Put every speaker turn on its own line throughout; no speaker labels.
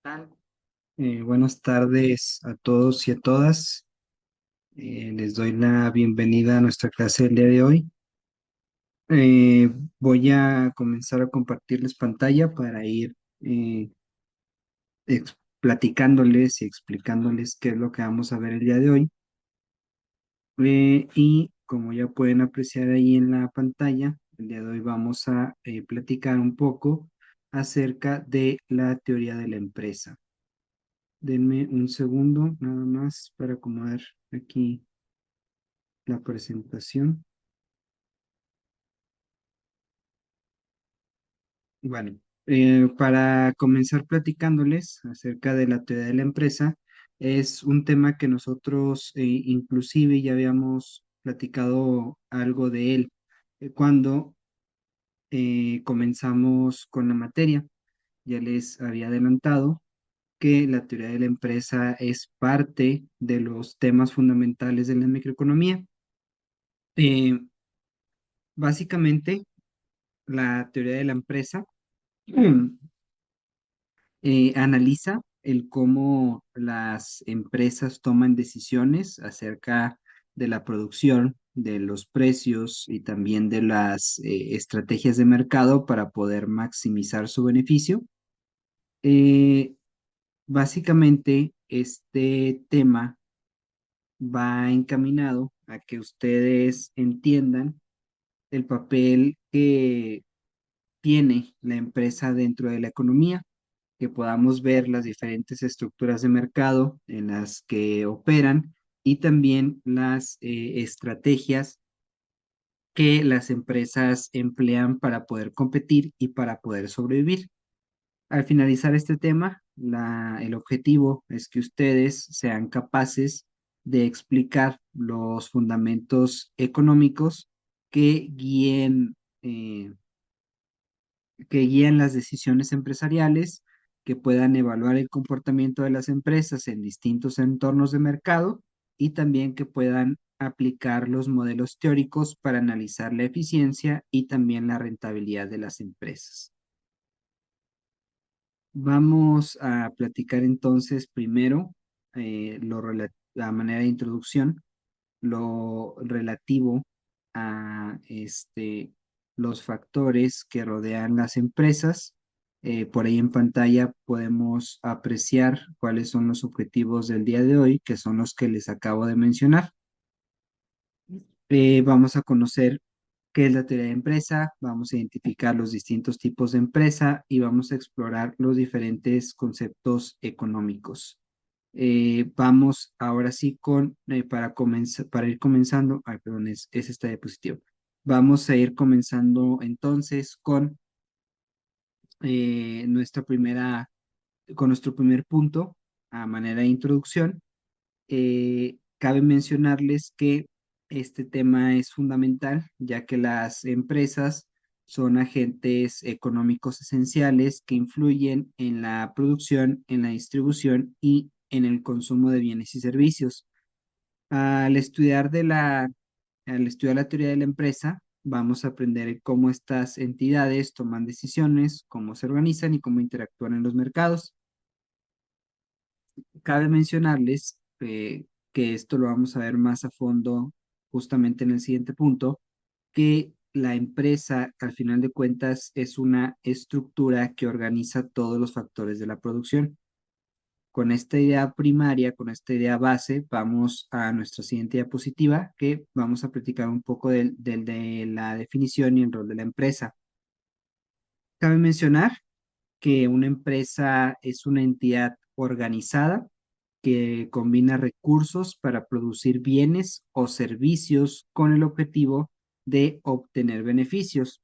tal? Buenas tardes a todos y a todas. Les doy la bienvenida a nuestra clase del día de hoy. Voy a comenzar a compartirles pantalla para ir eh, platicándoles y explicándoles qué es lo que vamos a ver el día de hoy. Y como ya pueden apreciar ahí en la pantalla, el día de hoy vamos a platicar un poco acerca de la teoría de la empresa. Denme un segundo nada más para acomodar aquí la presentación. Bueno, para comenzar platicándoles acerca de la teoría de la empresa, es un tema que nosotros inclusive ya habíamos platicado algo de él cuando comenzamos con la materia. Ya les había adelantado que la teoría de la empresa es parte de los temas fundamentales de la microeconomía. Eh, Básicamente, la teoría de la empresa analiza el cómo las empresas toman decisiones acerca de la producción, de los precios y también de las estrategias de mercado para poder maximizar su beneficio. Eh, Básicamente, este tema va encaminado a que ustedes entiendan el papel que tiene la empresa dentro de la economía, que podamos ver las diferentes estructuras de mercado en las que operan y también las estrategias que las empresas emplean para poder competir y para poder sobrevivir. Al finalizar este tema, el objetivo es que ustedes sean capaces de explicar los fundamentos económicos que eh, guían las decisiones empresariales, que puedan evaluar el comportamiento de las empresas en distintos entornos de mercado y también que puedan aplicar los modelos teóricos para analizar la eficiencia y también la rentabilidad de las empresas. Vamos a platicar entonces primero la manera de introducción, lo relativo a los factores que rodean las empresas. Por ahí en pantalla podemos apreciar cuáles son los objetivos del día de hoy, que son los que les acabo de mencionar. Vamos a conocer qué es la teoría de empresa, vamos a identificar los distintos tipos de empresa y vamos a explorar los diferentes conceptos económicos. Vamos ahora sí para comenzar, para ir comenzando, ay, perdón, es esta diapositiva. Vamos a ir comenzando entonces nuestra con nuestro primer punto a manera de introducción. Cabe mencionarles que este tema es fundamental, ya que las empresas son agentes económicos esenciales que influyen en la producción, en la distribución y en el consumo de bienes y servicios. Al estudiar al estudiar la teoría de la empresa, vamos a aprender cómo estas entidades toman decisiones, cómo se organizan y cómo interactúan en los mercados. Cabe mencionarles que esto lo vamos a ver más a fondo justamente en el siguiente punto, que la empresa, al final de cuentas, es una estructura que organiza todos los factores de la producción. Con esta idea primaria, con esta idea base, vamos a nuestra siguiente diapositiva, que vamos a platicar un poco de la definición y el rol de la empresa. Cabe mencionar que una empresa es una entidad organizada que combina recursos para producir bienes o servicios con el objetivo de obtener beneficios.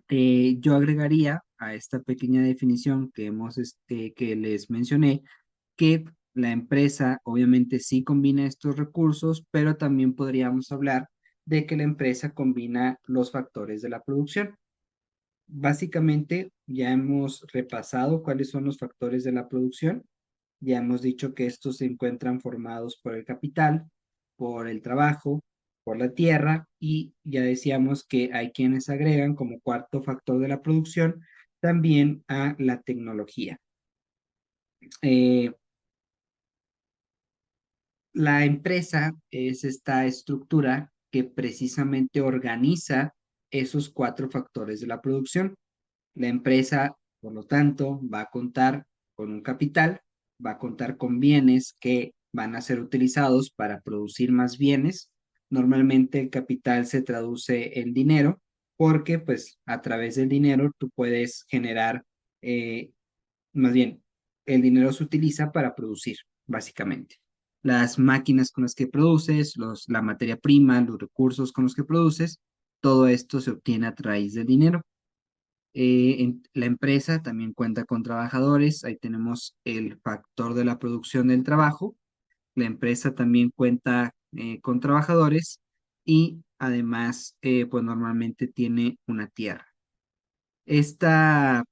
Yo agregaría a esta pequeña definición que les mencioné que la empresa obviamente sí combina estos recursos, pero también podríamos hablar de que la empresa combina los factores de la producción. Básicamente, ya hemos repasado cuáles son los factores de la producción. Ya hemos dicho que estos se encuentran formados por el capital, por el trabajo, por la tierra y ya decíamos que hay quienes agregan como cuarto factor de la producción también a la tecnología. Eh, la empresa es esta estructura que precisamente organiza esos cuatro factores de la producción. La empresa, por lo tanto, va a contar con un capital, va a contar con bienes que van a ser utilizados para producir más bienes. Normalmente el capital se traduce en dinero porque pues a través del dinero tú puedes generar, eh, más bien, el dinero se utiliza para producir, básicamente. Las máquinas con las que produces, la materia prima, los recursos con los que produces, todo esto se obtiene a través del dinero. La empresa también cuenta con trabajadores, ahí tenemos el factor de la producción del trabajo. La empresa también cuenta con trabajadores y además, pues normalmente tiene una tierra. Esta,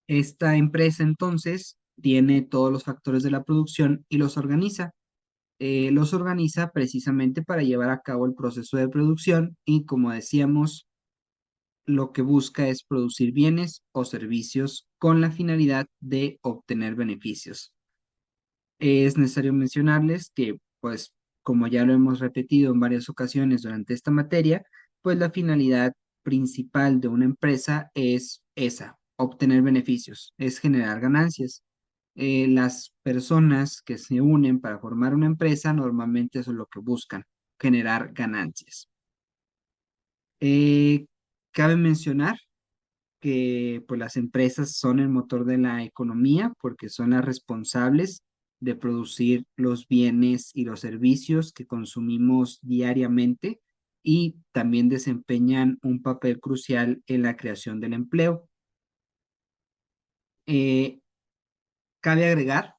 esta empresa entonces tiene todos los factores de la producción y los organiza. Los organiza precisamente para llevar a cabo el proceso de producción y, como decíamos, lo que busca es producir bienes o servicios con la finalidad de obtener beneficios. Es necesario mencionarles que, pues, como ya lo hemos repetido en varias ocasiones durante esta materia, pues la finalidad principal de una empresa es esa, obtener beneficios, es generar ganancias. Las personas que se unen para formar una empresa normalmente eso es lo que buscan, generar ganancias. Eh, Cabe mencionar que pues las empresas son el motor de la economía porque son las responsables de producir los bienes y los servicios que consumimos diariamente y también desempeñan un papel crucial en la creación del empleo. Eh, Cabe agregar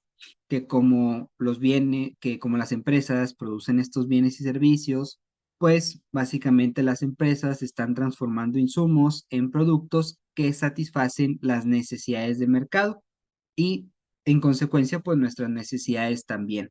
que como las empresas producen estos bienes y servicios, pues básicamente las empresas están transformando insumos en productos que satisfacen las necesidades de mercado y en consecuencia, pues nuestras necesidades también.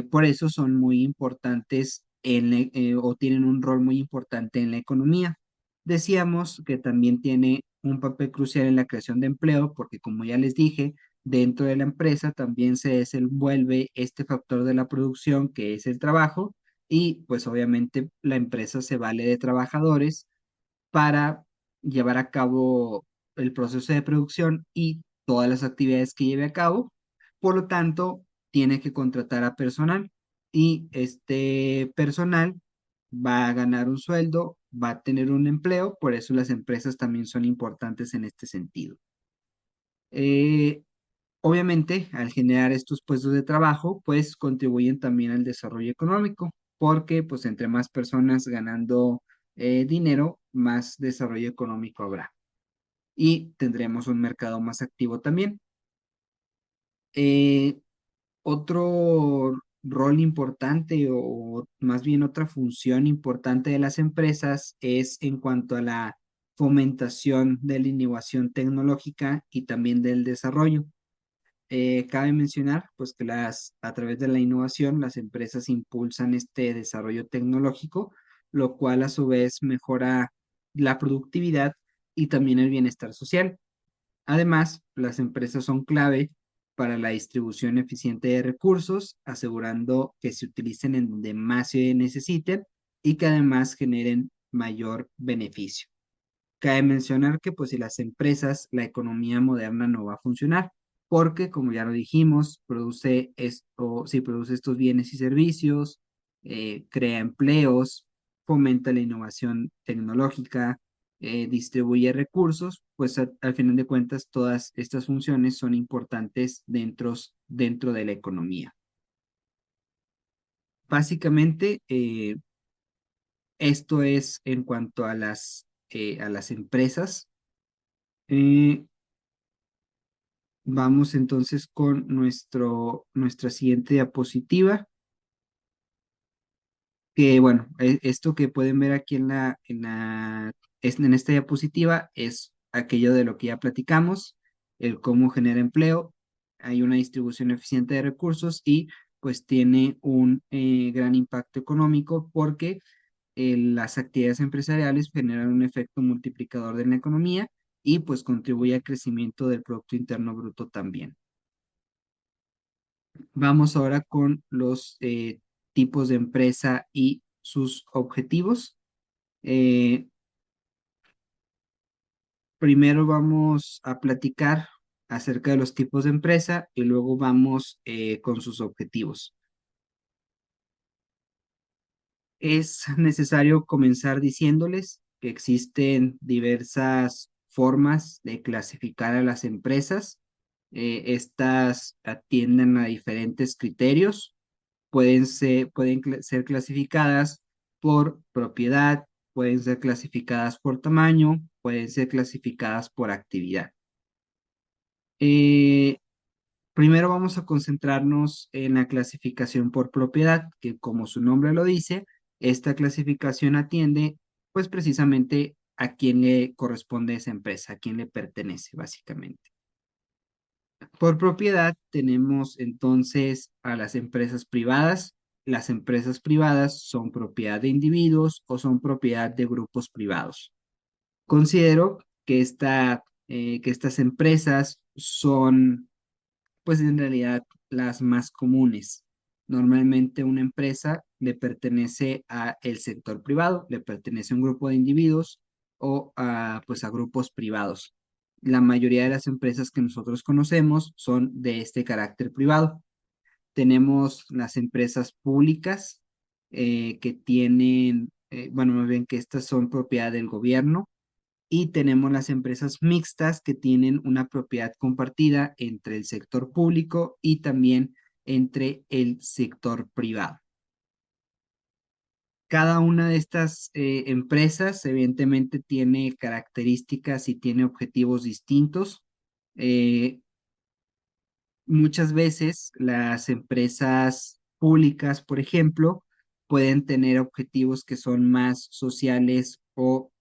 Por eso son muy importantes o tienen un rol muy importante en la economía. Decíamos que también tiene un papel crucial en la creación de empleo, porque como ya les dije, dentro de la empresa también se desenvuelve este factor de la producción que es el trabajo y pues obviamente la empresa se vale de trabajadores para llevar a cabo el proceso de producción y todas las actividades que lleve a cabo. Por lo tanto, tiene que contratar a personal y este personal va a ganar un sueldo, va a tener un empleo, por eso las empresas también son importantes en este sentido. Eh, Obviamente, al generar estos puestos de trabajo, pues contribuyen también al desarrollo económico, porque pues entre más personas ganando dinero, más desarrollo económico habrá y tendremos un mercado más activo también. Eh, Otro rol importante o más bien otra función importante de las empresas es en cuanto a la fomentación de la innovación tecnológica y también del desarrollo. Cabe mencionar pues que a través de la innovación las empresas impulsan este desarrollo tecnológico, lo cual a su vez mejora la productividad y también el bienestar social. Además, las empresas son clave para la distribución eficiente de recursos, asegurando que se utilicen en donde más se necesiten y que además generen mayor beneficio. Cabe mencionar que pues si las empresas, la economía moderna no va a funcionar, porque como ya lo dijimos, si produce estos bienes y servicios, crea empleos, fomenta la innovación tecnológica, distribuye recursos, pues al final de cuentas todas estas funciones son importantes dentro de la economía. Básicamente, esto es en cuanto a a las empresas. Eh, Vamos entonces con nuestra siguiente diapositiva, que bueno, esto que pueden ver aquí en esta diapositiva es aquello de lo que ya platicamos, el cómo genera empleo, hay una distribución eficiente de recursos y pues tiene un gran impacto económico porque las actividades empresariales generan un efecto multiplicador de la economía y pues contribuye al crecimiento del Producto Interno Bruto también. Vamos ahora con los tipos de empresa y sus objetivos. Eh, Primero vamos a platicar acerca de los tipos de empresa y luego vamos con sus objetivos. Es necesario comenzar diciéndoles que existen diversas formas de clasificar a las empresas. Estas atienden a diferentes criterios. Pueden ser clasificadas por propiedad, pueden ser clasificadas por tamaño, pueden ser clasificadas por actividad. Eh, Primero vamos a concentrarnos en la clasificación por propiedad, que como su nombre lo dice, esta clasificación atiende pues precisamente a quién le corresponde esa empresa, a quién le pertenece básicamente. Por propiedad tenemos entonces a las empresas privadas. Las empresas privadas son propiedad de individuos o son propiedad de grupos privados. Considero que estas empresas son pues en realidad las más comunes. Normalmente una empresa le pertenece a el sector privado, le pertenece a un grupo de individuos o pues a grupos privados. La mayoría de las empresas que nosotros conocemos son de este carácter privado. Tenemos las empresas públicas que tienen, bueno, más bien que estas son propiedad del gobierno y tenemos las empresas mixtas que tienen una propiedad compartida entre el sector público y también entre el sector privado. Cada una de estas empresas evidentemente tiene características y tiene objetivos distintos. Eh, Muchas veces las empresas públicas, por ejemplo, pueden tener objetivos que son más sociales o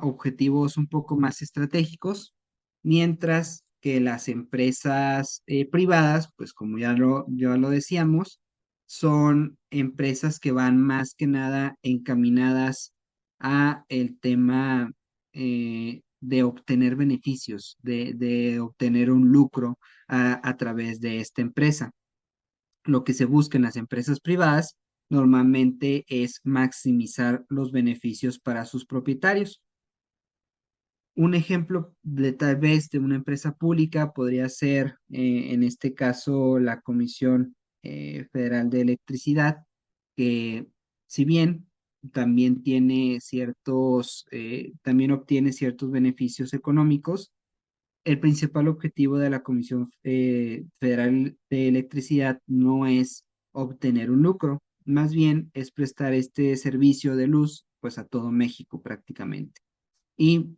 objetivos un poco más estratégicos, mientras que las empresas privadas, pues como ya lo decíamos, son empresas que van más que nada encaminadas a el tema de obtener beneficios, de obtener un lucro a través de esta empresa. Lo que se busca en las empresas privadas normalmente es maximizar los beneficios para sus propietarios. Un ejemplo de tal vez de una empresa pública podría ser, en este caso, la Comisión Federal de Electricidad, que si bien también también obtiene ciertos beneficios económicos, el principal objetivo de la Comisión Federal de Electricidad no es obtener un lucro, más bien es prestar este servicio de luz pues a todo México prácticamente. Y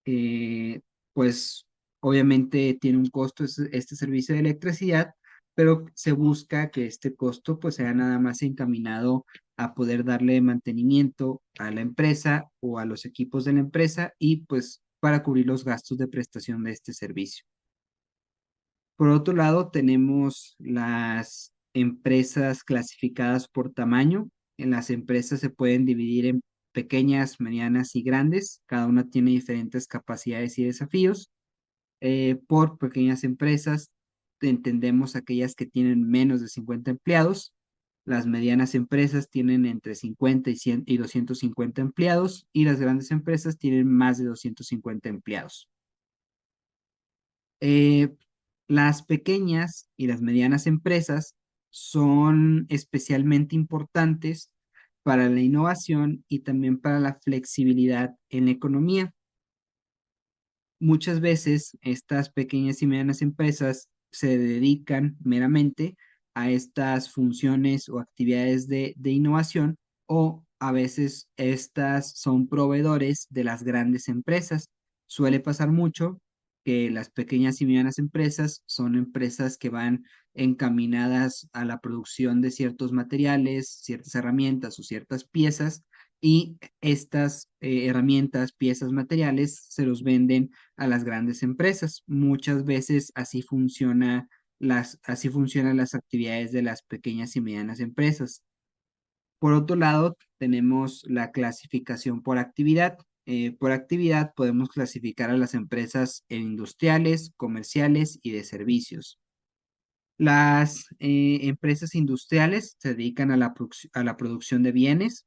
eh, pues obviamente tiene un costo este servicio de electricidad, pero se busca que este costo pues sea nada más encaminado a poder darle mantenimiento a la empresa o a los equipos de la empresa y pues para cubrir los gastos de prestación de este servicio. Por otro lado, tenemos las empresas clasificadas por tamaño. En las empresas se pueden dividir en pequeñas, medianas y grandes. Cada una tiene diferentes capacidades y desafíos. Por pequeñas empresas entendemos aquellas que tienen menos de 50 empleados. Las medianas empresas tienen entre 50 y 100 y 250 empleados y las grandes empresas tienen más de 250 empleados. Eh, las pequeñas y las medianas empresas son especialmente importantes para la innovación y también para la flexibilidad en la economía. Muchas veces estas pequeñas y medianas empresas se dedican meramente a estas funciones o actividades de innovación o a veces estas son proveedores de las grandes empresas. Suele pasar mucho que las pequeñas y medianas empresas son empresas que van encaminadas a la producción de ciertos materiales, ciertas herramientas o ciertas piezas y estas herramientas, piezas, materiales se los venden a las grandes empresas. Muchas veces así funcionan las actividades de las pequeñas y medianas empresas. Por otro lado, tenemos la clasificación por actividad. Por actividad podemos clasificar a las empresas en industriales, comerciales y de servicios. Las empresas industriales se dedican a a la producción de bienes,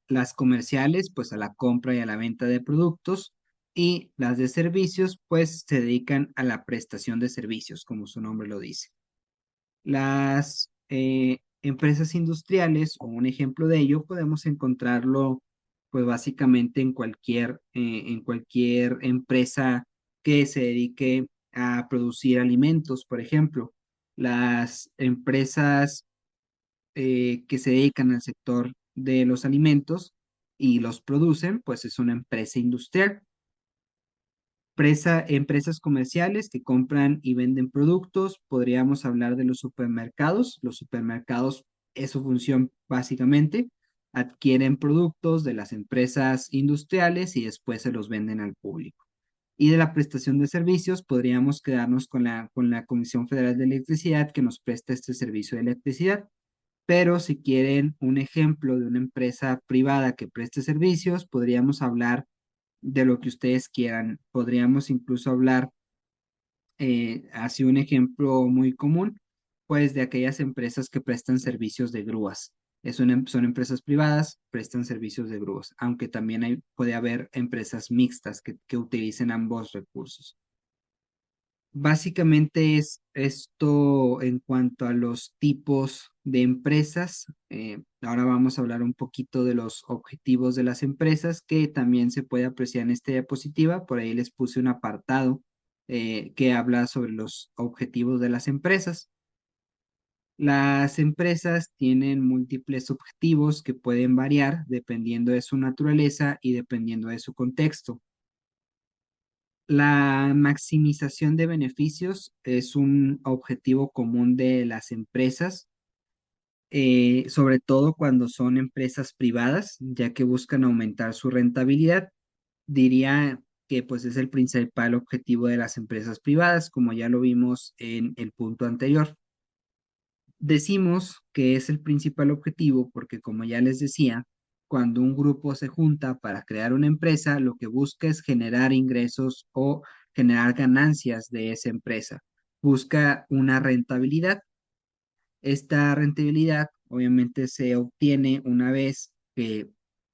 las comerciales pues a la compra y a la venta de productos y las de servicios pues se dedican a la prestación de servicios, como su nombre lo dice. Las empresas industriales, o un ejemplo de ello, podemos encontrarlo pues básicamente en cualquier empresa que se dedique a producir alimentos, por ejemplo. Las empresas que se dedican al sector de los alimentos y los producen, pues es una empresa industrial. Empresas comerciales que compran y venden productos, podríamos hablar de los supermercados. Los supermercados, es su función básicamente, adquieren productos de las empresas industriales y después se los venden al público. Y de la prestación de servicios, podríamos quedarnos con con la Comisión Federal de Electricidad que nos presta este servicio de electricidad. Pero si quieren un ejemplo de una empresa privada que preste servicios, podríamos hablar de lo que ustedes quieran. Podríamos incluso hablar, así un ejemplo muy común, pues de aquellas empresas que prestan servicios de grúas. Son empresas privadas, prestan servicios de grúas, aunque también puede haber empresas mixtas que utilicen ambos recursos. Básicamente es esto en cuanto a los tipos de empresas. Ahora vamos a hablar un poquito de los objetivos de las empresas que también se puede apreciar en esta diapositiva. Por ahí les puse un apartado que habla sobre los objetivos de las empresas. Las empresas tienen múltiples objetivos que pueden variar dependiendo de su naturaleza y dependiendo de su contexto. La maximización de beneficios es un objetivo común de las empresas, sobre todo cuando son empresas privadas, ya que buscan aumentar su rentabilidad. Diría que pues es el principal objetivo de las empresas privadas, como ya lo vimos en el punto anterior. Decimos que es el principal objetivo porque, como ya les decía, cuando un grupo se junta para crear una empresa, lo que busca es generar ingresos o generar ganancias de esa empresa. Busca una rentabilidad. Esta rentabilidad obviamente se obtiene una vez que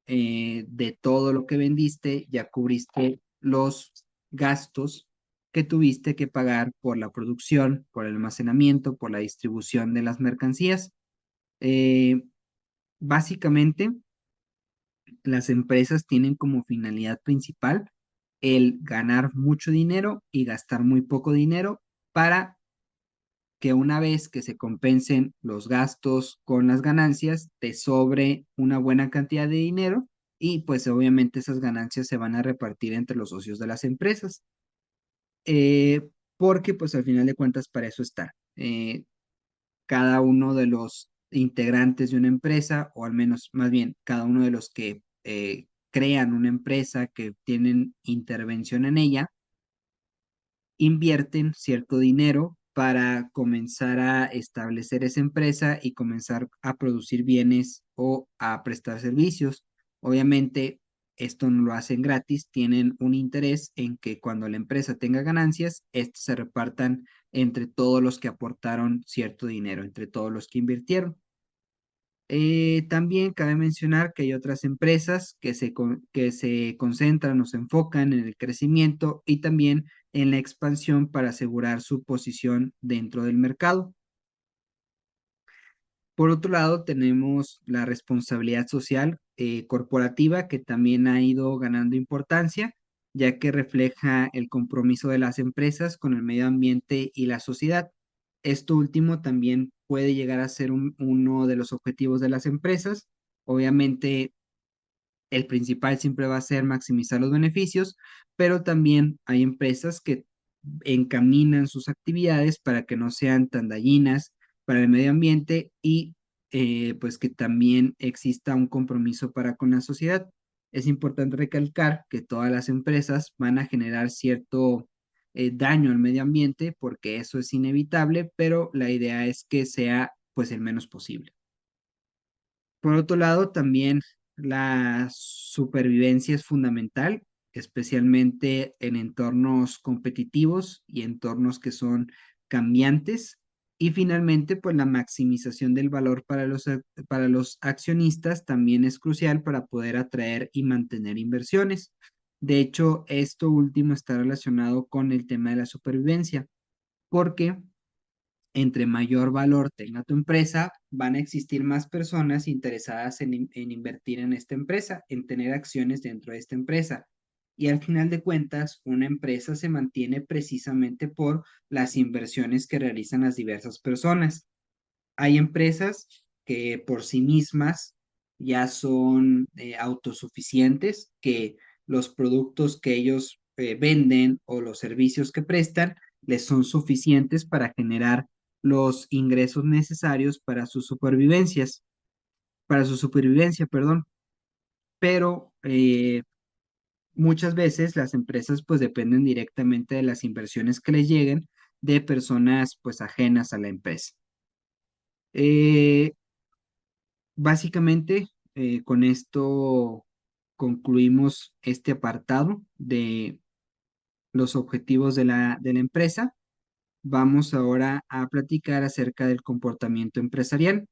de todo lo que vendiste ya cubriste los gastos que tuviste que pagar por la producción, por el almacenamiento, por la distribución de las mercancías. Eh, Básicamente, las empresas tienen como finalidad principal el ganar mucho dinero y gastar muy poco dinero para que una vez que se compensen los gastos con las ganancias, te sobre una buena cantidad de dinero y pues obviamente esas ganancias se van a repartir entre los socios de las empresas. Porque pues al final de cuentas para eso está. Cada uno de los integrantes de una empresa, o al menos más bien cada uno de los que crean una empresa, que tienen intervención en ella, invierten cierto dinero para comenzar a establecer esa empresa y comenzar a producir bienes o a prestar servicios. Obviamente, esto no lo hacen gratis, tienen un interés en que cuando la empresa tenga ganancias, estos se repartan entre todos los que aportaron cierto dinero, entre todos los que invirtieron. También cabe mencionar que hay otras empresas que se concentran o se enfocan en el crecimiento y también en la expansión para asegurar su posición dentro del mercado. Por otro lado, tenemos la responsabilidad social corporativa que también ha ido ganando importancia, ya que refleja el compromiso de las empresas con el medio ambiente y la sociedad. Esto último también puede llegar a ser uno de los objetivos de las empresas. Obviamente, el principal siempre va a ser maximizar los beneficios, pero también hay empresas que encaminan sus actividades para que no sean tan dañinas para el medio ambiente y pues que también exista un compromiso para con la sociedad. Es importante recalcar que todas las empresas van a generar cierto daño al medio ambiente porque eso es inevitable, pero la idea es que sea pues el menos posible. Por otro lado, también la supervivencia es fundamental, especialmente en entornos competitivos y entornos que son cambiantes. Y finalmente, pues la maximización del valor para los accionistas también es crucial para poder atraer y mantener inversiones. De hecho, esto último está relacionado con el tema de la supervivencia, porque entre mayor valor tenga tu empresa, van a existir más personas interesadas en invertir en esta empresa, en tener acciones dentro de esta empresa. Y al final de cuentas, una empresa se mantiene precisamente por las inversiones que realizan las diversas personas. Hay empresas que por sí mismas ya son autosuficientes, que los productos que ellos venden o los servicios que prestan les son suficientes para generar los ingresos necesarios para sus supervivencias, para su supervivencia, perdón. Pero muchas veces las empresas pues dependen directamente de las inversiones que les lleguen de personas pues ajenas a la empresa. Eh, Básicamente, con esto concluimos este apartado de los objetivos de la empresa. Vamos ahora a platicar acerca del comportamiento empresarial.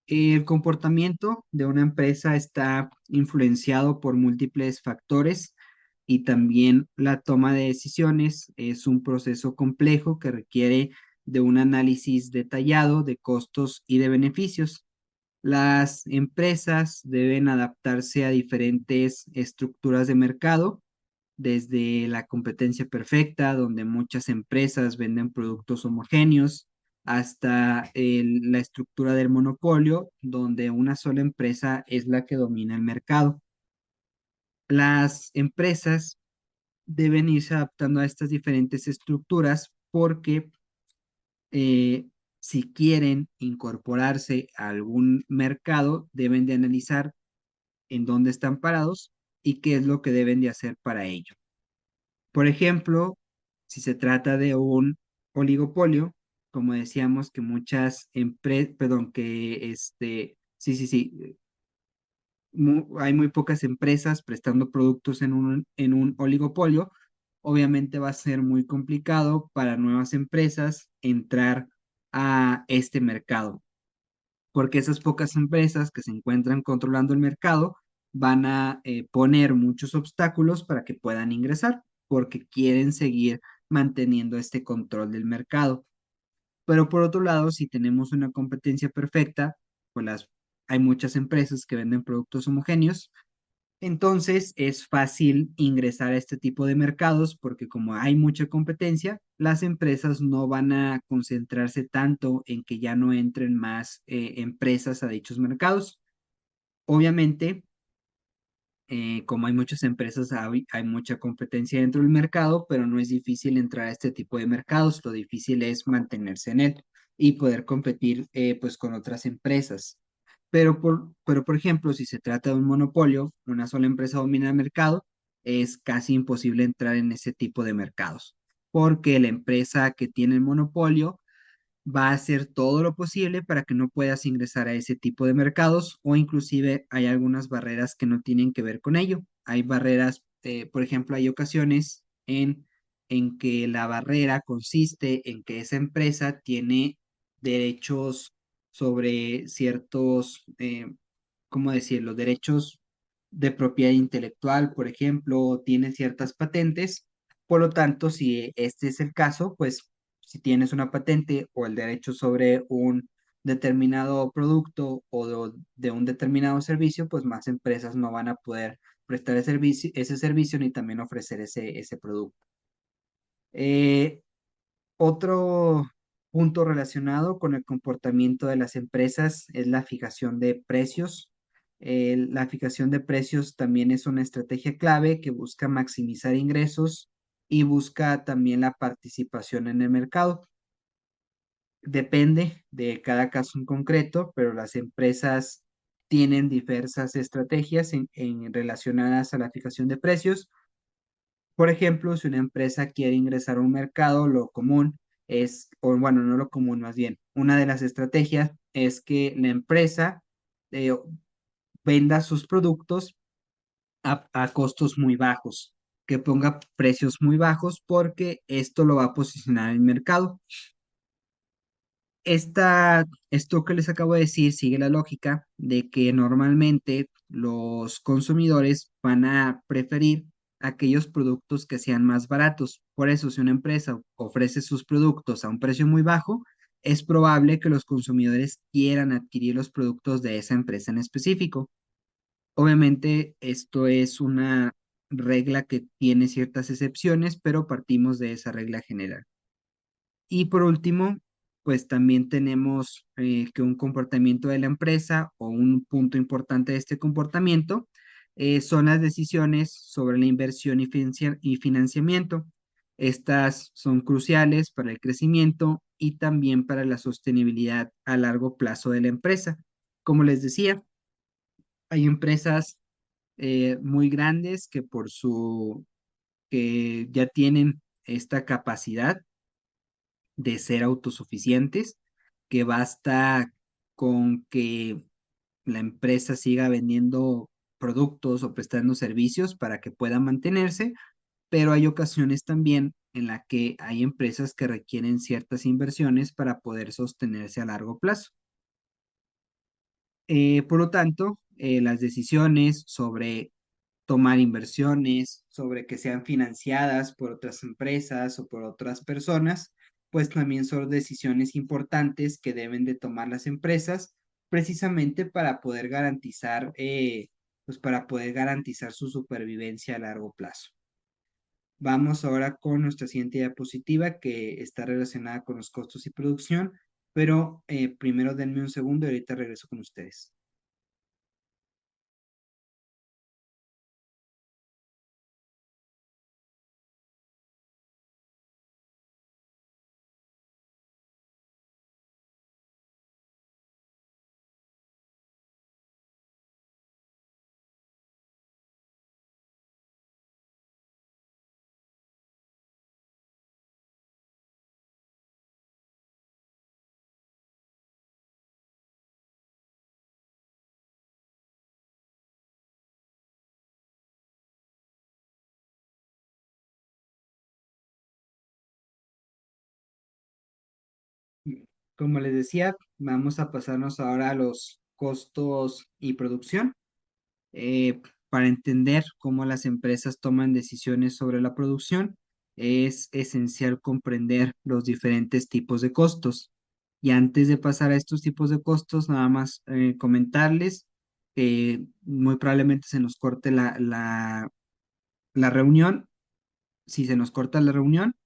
El comportamiento de una empresa está influenciado por múltiples factores y también la toma de decisiones es un proceso complejo que requiere de un análisis detallado de costos y de beneficios. Las empresas deben adaptarse a diferentes estructuras de mercado, desde la competencia perfecta, donde muchas empresas venden productos homogéneos, hasta la estructura del monopolio, donde una sola empresa es la que domina el mercado. Las empresas deben irse adaptando a estas diferentes estructuras porque eh, si quieren incorporarse a algún mercado, deben de analizar en dónde están parados y qué es lo que deben de hacer para ello. Por ejemplo, si se trata de un oligopolio, como decíamos que muchas empresas, perdón, que sí, hay muy pocas empresas prestando productos en un oligopolio, obviamente va a ser muy complicado para nuevas empresas entrar a este mercado porque esas pocas empresas que se encuentran controlando el mercado van a poner muchos obstáculos para que puedan ingresar, porque quieren seguir manteniendo este control del mercado. Pero por otro lado, si tenemos una competencia perfecta, pues hay muchas empresas que venden productos homogéneos, entonces es fácil ingresar a este tipo de mercados porque como hay mucha competencia, las empresas no van a concentrarse tanto en que ya no entren más empresas a dichos mercados. Obviamente, como hay muchas empresas, hay mucha competencia dentro del mercado, pero no es difícil entrar a este tipo de mercados. Lo difícil es mantenerse en él y poder competir pues con otras empresas. Pero, por ejemplo, si se trata de un monopolio, una sola empresa domina el mercado, es casi imposible entrar en ese tipo de mercados, porque la empresa que tiene el monopolio va a hacer todo lo posible para que no puedas ingresar a ese tipo de mercados o inclusive hay algunas barreras que no tienen que ver con ello. Hay barreras, por ejemplo, hay ocasiones en que la barrera consiste en que esa empresa tiene derechos sobre ciertos, ¿cómo decirlo? Derechos de propiedad intelectual, por ejemplo, tiene ciertas patentes. Por lo tanto, si este es el caso, pues si tienes una patente o el derecho sobre un determinado producto o de un determinado servicio, pues más empresas no van a poder prestar ese servicio ni también ofrecer ese producto. Eh, Otro punto relacionado con el comportamiento de las empresas es la fijación de precios. La fijación de precios también es una estrategia clave que busca maximizar ingresos y busca también la participación en el mercado. Depende de cada caso en concreto, pero las empresas tienen diversas estrategias relacionadas a la fijación de precios. Por ejemplo, si una empresa quiere ingresar a un mercado, lo común es, o bueno, no lo común, más bien, una de las estrategias es que la empresa eh, venda sus productos a costos muy bajos, que ponga precios muy bajos porque esto lo va a posicionar en el mercado. Esto que les acabo de decir sigue la lógica de que normalmente los consumidores van a preferir aquellos productos que sean más baratos. Por eso, si una empresa ofrece sus productos a un precio muy bajo, es probable que los consumidores quieran adquirir los productos de esa empresa en específico. Obviamente, esto es una regla que tiene ciertas excepciones, pero partimos de esa regla general. Y por último, pues también tenemos que un comportamiento de la empresa o un punto importante de este comportamiento son las decisiones sobre la inversión y financiamiento. Estas son cruciales para el crecimiento y también para la sostenibilidad a largo plazo de la empresa. Como les decía, hay empresas muy grandes que ya tienen esta capacidad de ser autosuficientes, que basta con que la empresa siga vendiendo productos o prestando servicios para que pueda mantenerse, pero hay ocasiones también en la que hay empresas que requieren ciertas inversiones para poder sostenerse a largo plazo. Por lo tanto, las decisiones sobre tomar inversiones, sobre que sean financiadas por otras empresas o por otras personas, pues también son decisiones importantes que deben de tomar las empresas precisamente para poder garantizar, pues para poder garantizar su supervivencia a largo plazo. Vamos ahora con nuestra siguiente diapositiva que está relacionada con los costos y producción, pero primero denme un segundo y ahorita regreso con ustedes. Como les decía, vamos a pasarnos ahora a los costos y producción. Para entender cómo las empresas toman decisiones sobre la producción, es esencial comprender los diferentes tipos de costos. Y antes de pasar a estos tipos de costos, nada más comentarles que muy probablemente se nos corte la reunión. Si se nos corta la reunión,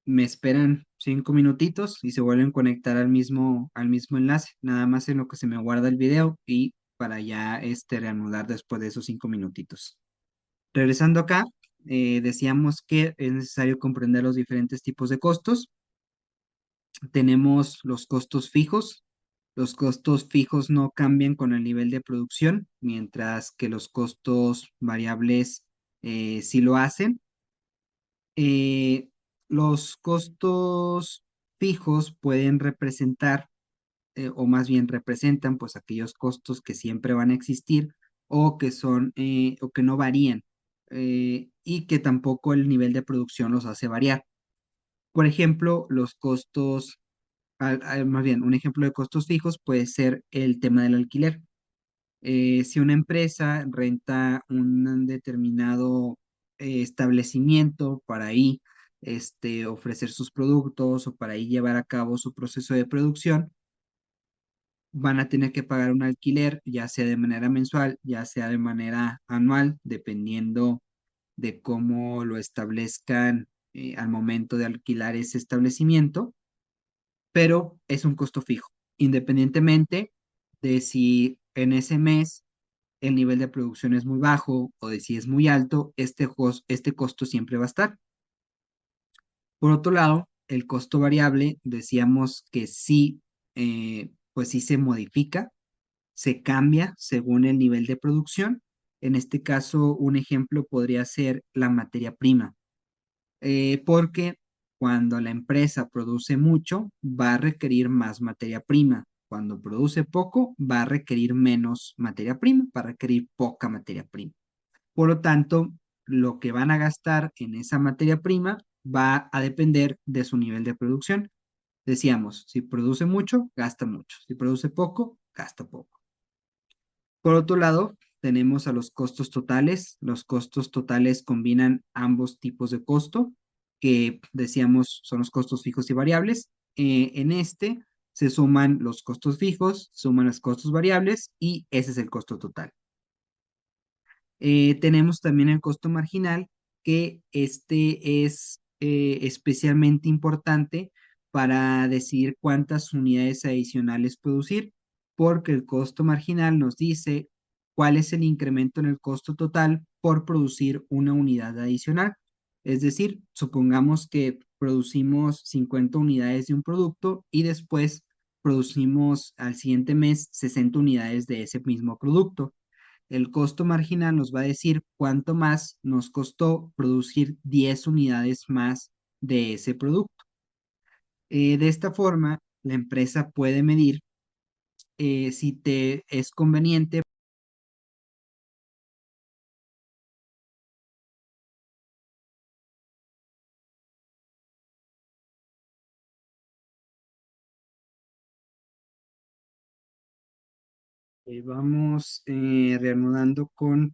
me esperan 5 minutitos y se vuelven a conectar al mismo enlace, nada más en lo que se me guarda el video y para ya reanudar después de esos 5 minutitos. Regresando acá, decíamos que es necesario comprender los diferentes tipos de costos. Tenemos los costos fijos. Los costos fijos no cambian con el nivel de producción, mientras que los costos variables sí lo hacen. Eh, los costos fijos pueden representar, o más bien representan, pues aquellos costos que siempre van a existir o que no varían, y que tampoco el nivel de producción los hace variar. Por ejemplo, los costos, más bien, un ejemplo de costos fijos puede ser el tema del alquiler. Si una empresa renta un determinado establecimiento para ahí ofrecer sus productos o para ahí llevar a cabo su proceso de producción, van a tener que pagar un alquiler, ya sea de manera mensual, ya sea de manera anual, dependiendo de cómo lo establezcan al momento de alquilar ese establecimiento, pero es un costo fijo, independientemente de si en ese mes el nivel de producción es muy bajo o de si es muy alto, este costo siempre va a estar. Por otro lado, el costo variable, decíamos que sí, pues sí se modifica, se cambia según el nivel de producción. En este caso, un ejemplo podría ser la materia prima, porque cuando la empresa produce mucho, va a requerir más materia prima. cuando produce poco, va a requerir menos materia prima, va a requerir poca materia prima. Por lo tanto, lo que van a gastar en esa materia prima va a depender de su nivel de producción. Decíamos, si produce mucho, gasta mucho. Si produce poco, gasta poco. Por otro lado, tenemos a los costos totales. Los costos totales combinan ambos tipos de costo, que decíamos son los costos fijos y variables. En este se suman los costos fijos, suman los costos variables y ese es el costo total. Tenemos también el costo marginal, que este es especialmente importante para decidir cuántas unidades adicionales producir, porque el costo marginal nos dice cuál es el incremento en el costo total por producir una unidad adicional. Es decir, supongamos que producimos 50 unidades de un producto y después producimos al siguiente mes 60 unidades de ese mismo producto. El costo marginal nos va a decir cuánto más nos costó producir 10 unidades más de ese producto. De esta forma, la empresa puede medir si te es conveniente. Vamos reanudando con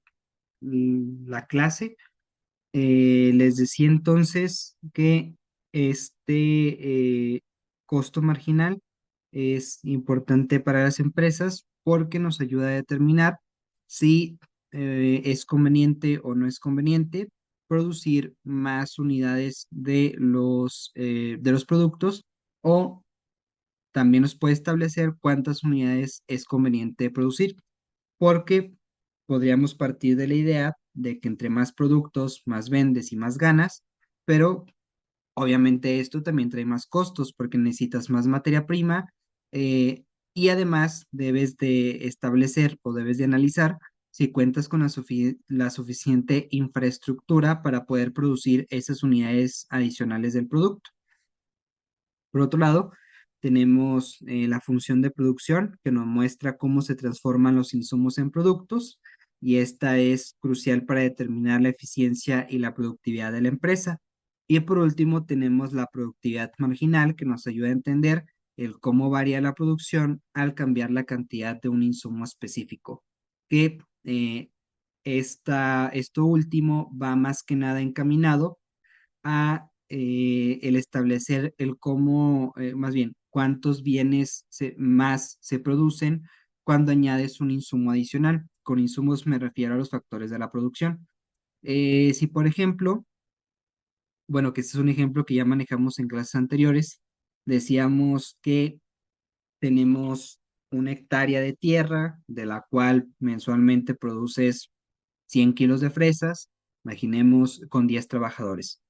la clase. Les decía entonces que este costo marginal es importante para las empresas porque nos ayuda a determinar si es conveniente o no es conveniente producir más unidades de los productos, o también nos puede establecer cuántas unidades es conveniente producir, porque podríamos partir de la idea de que entre más productos, más vendes y más ganas, pero obviamente esto también trae más costos porque necesitas más materia prima, eh, y además debes de establecer o debes de analizar si cuentas con la suficiente infraestructura para poder producir esas unidades adicionales del producto. Por otro lado, tenemos la función de producción que nos muestra cómo se transforman los insumos en productos, y esta es crucial para determinar la eficiencia y la productividad de la empresa. Y por último, tenemos la productividad marginal que nos ayuda a entender el cómo varía la producción al cambiar la cantidad de un insumo específico, que esto último va más que nada encaminado a el establecer el cómo, más bien, cuántos bienes más se producen cuando añades un insumo adicional. Con insumos me refiero a los factores de la producción. Si, por ejemplo, bueno, que este es un ejemplo que ya manejamos en clases anteriores, decíamos que tenemos una hectárea de tierra de la cual mensualmente produces 100 kilos de fresas, imaginemos con 10 trabajadores.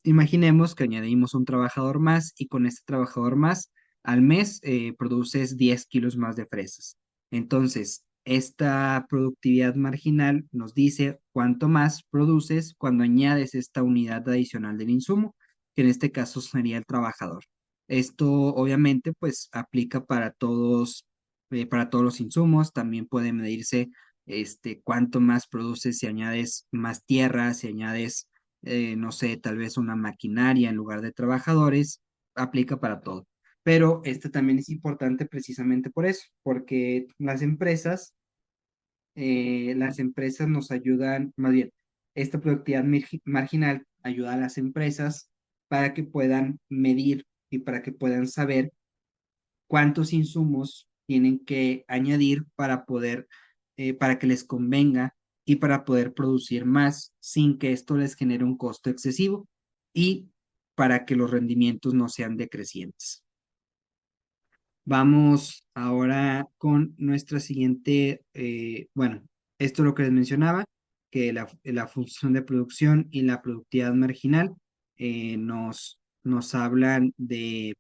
Imaginemos que añadimos un trabajador más y con este trabajador más al mes produces 10 kilos más de fresas. Entonces, esta productividad marginal nos dice cuánto más produces cuando añades esta unidad adicional del insumo, que en este caso sería el trabajador. Esto obviamente pues aplica para todos los insumos. También puede medirse cuánto más produces si añades más tierra, si añades no sé, tal vez una maquinaria en lugar de trabajadores. Aplica para todo. Pero este también es importante precisamente por eso, porque las empresas nos ayudan, más bien, esta productividad marginal ayuda a las empresas para que puedan medir y para que puedan saber cuántos insumos tienen que añadir para que les convenga y para poder producir más sin que esto les genere un costo excesivo y para que los rendimientos no sean decrecientes. Vamos ahora con nuestra siguiente, bueno, esto es lo que les mencionaba, que la función de producción y la productividad marginal nos hablan eh,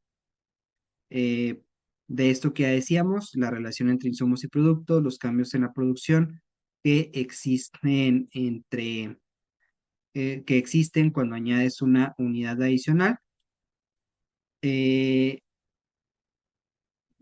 de esto que ya decíamos, la relación entre insumos y productos, los cambios en la producción que existen cuando añades una unidad adicional. Eh,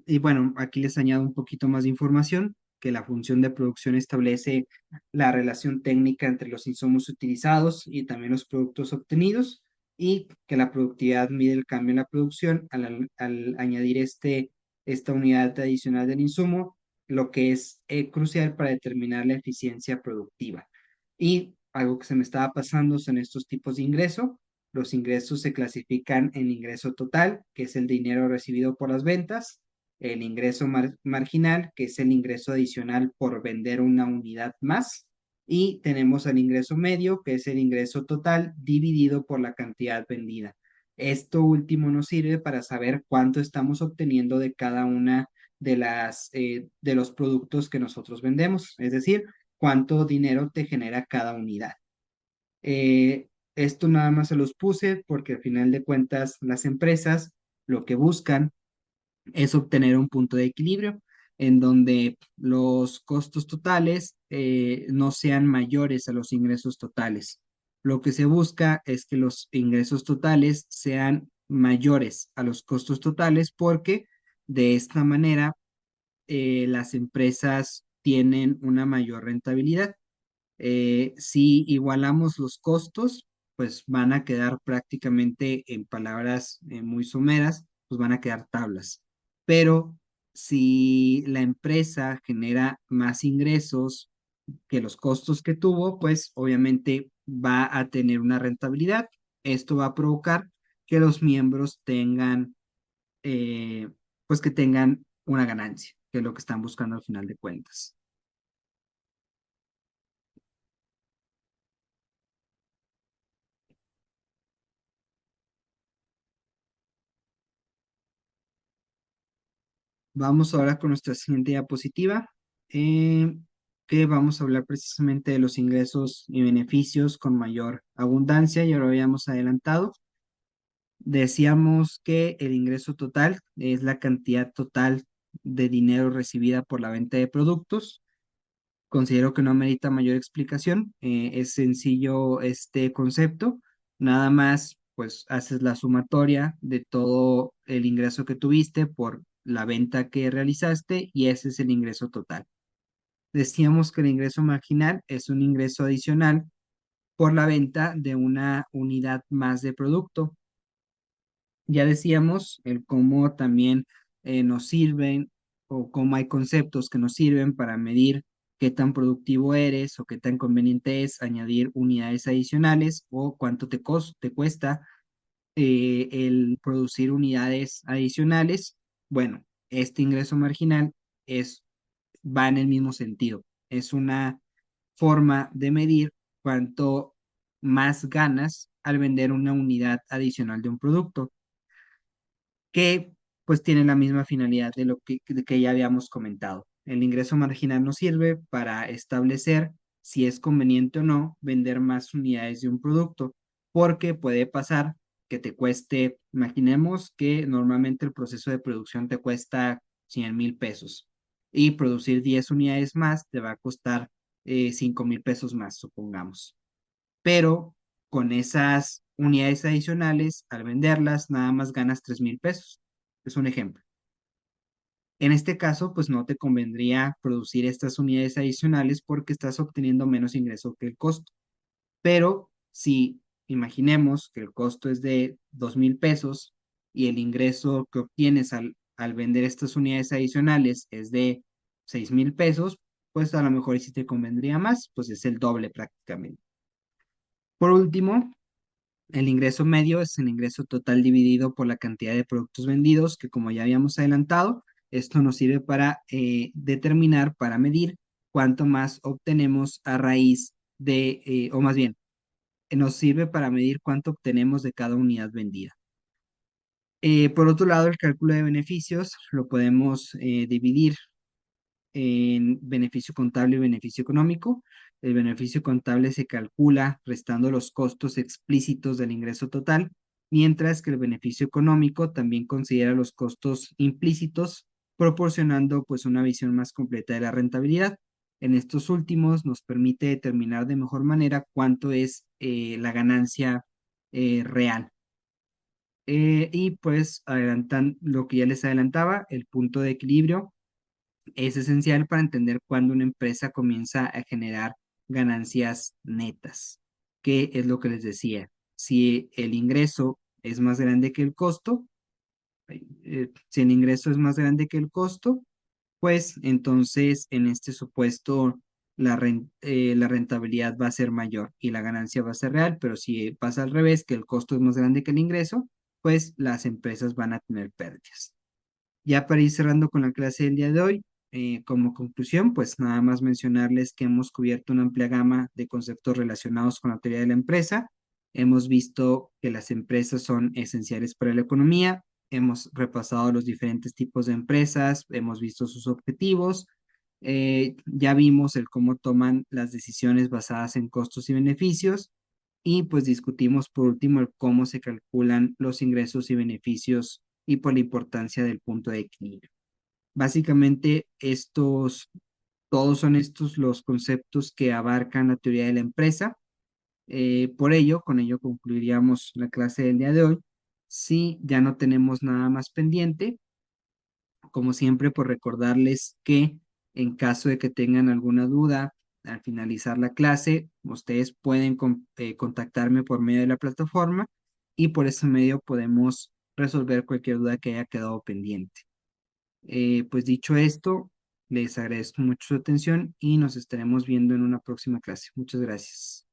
Y bueno, aquí les añado un poquito más de información, que la función de producción establece la relación técnica entre los insumos utilizados y también los productos obtenidos, y que la productividad mide el cambio en la producción al añadir esta unidad adicional del insumo, lo que es crucial para determinar la eficiencia productiva. Y algo que se me estaba pasando son estos tipos de ingreso. Los ingresos se clasifican en ingreso total, que es el dinero recibido por las ventas, el ingreso marginal, que es el ingreso adicional por vender una unidad más, y tenemos el ingreso medio, que es el ingreso total dividido por la cantidad vendida. Esto último nos sirve para saber cuánto estamos obteniendo de cada una de los productos que nosotros vendemos, es decir, cuánto dinero te genera cada unidad. Esto nada más se los puse porque al final de cuentas las empresas lo que buscan es obtener un punto de equilibrio en donde los costos totales no sean mayores a los ingresos totales. Lo que se busca es que los ingresos totales sean mayores a los costos totales porque de esta manera las empresas tienen una mayor rentabilidad. Si igualamos los costos, pues van a quedar prácticamente en palabras muy someras, pues van a quedar tablas. Pero si la empresa genera más ingresos que los costos que tuvo, pues obviamente va a tener una rentabilidad. Esto va a provocar que los miembros tengan, eh, pues que tengan una ganancia, que es lo que están buscando al final de cuentas. Vamos ahora con nuestra siguiente diapositiva, eh, que vamos a hablar precisamente de los ingresos y beneficios con mayor abundancia. Ya lo habíamos adelantado. Decíamos que el ingreso total es la cantidad total de dinero recibida por la venta de productos. Considero que no amerita mayor explicación. Es sencillo este concepto. Nada más, pues haces la sumatoria de todo el ingreso que tuviste por la venta que realizaste y ese es el ingreso total. Decíamos que el ingreso marginal es un ingreso adicional por la venta de una unidad más de producto. Ya decíamos el cómo también nos sirven o cómo hay conceptos que nos sirven para medir qué tan productivo eres o qué tan conveniente es añadir unidades adicionales o cuánto te cuesta el producir unidades adicionales. Bueno, este ingreso marginal es, va en el mismo sentido. Es una forma de medir cuánto más ganas al vender una unidad adicional de un producto que pues tiene la misma finalidad de que ya habíamos comentado. El ingreso marginal nos sirve para establecer si es conveniente o no vender más unidades de un producto, porque puede pasar que te cueste, imaginemos que normalmente el proceso de producción te cuesta 100,000 pesos y producir 10 unidades más te va a costar 5,000 pesos más, supongamos, pero con esas unidades adicionales, al venderlas, nada más ganas 3,000 pesos. Es un ejemplo. En este caso, pues no te convendría producir estas unidades adicionales porque estás obteniendo menos ingreso que el costo. Pero si imaginemos que el costo es de 2,000 pesos y el ingreso que obtienes al vender estas unidades adicionales es de 6,000 pesos, pues a lo mejor sí te convendría más, pues es el doble prácticamente. Por último, el ingreso medio es el ingreso total dividido por la cantidad de productos vendidos, que como ya habíamos adelantado, esto nos sirve para determinar, para medir cuánto más obtenemos a raíz o más bien, nos sirve para medir cuánto obtenemos de cada unidad vendida. Por otro lado, el cálculo de beneficios lo podemos dividir en beneficio contable y beneficio económico. El beneficio contable se calcula restando los costos explícitos del ingreso total, mientras que el beneficio económico también considera los costos implícitos, proporcionando pues una visión más completa de la rentabilidad. En estos últimos nos permite determinar de mejor manera cuánto es la ganancia real. Y pues adelantan lo que ya les adelantaba, el punto de equilibrio es esencial para entender cuándo una empresa comienza a generar ganancias netas, que es lo que les decía. Si el ingreso es más grande que el costo, si el ingreso es más grande que el costo, pues entonces en este supuesto la rentabilidad va a ser mayor y la ganancia va a ser real, pero si pasa al revés, que el costo es más grande que el ingreso, pues las empresas van a tener pérdidas. Ya para ir cerrando con la clase del día de hoy, como conclusión, pues nada más mencionarles que hemos cubierto una amplia gama de conceptos relacionados con la teoría de la empresa. Hemos visto que las empresas son esenciales para la economía. Hemos repasado los diferentes tipos de empresas, hemos visto sus objetivos. Ya vimos el cómo toman las decisiones basadas en costos y beneficios. Y pues discutimos por último el cómo se calculan los ingresos y beneficios y por la importancia del punto de equilibrio. Básicamente, todos son estos los conceptos que abarcan la teoría de la empresa. Con ello concluiríamos la clase del día de hoy. Si ya no tenemos nada más pendiente, como siempre, por recordarles que en caso de que tengan alguna duda al finalizar la clase, ustedes pueden contactarme por medio de la plataforma y por ese medio podemos resolver cualquier duda que haya quedado pendiente. Pues dicho esto, les agradezco mucho su atención y nos estaremos viendo en una próxima clase. Muchas gracias.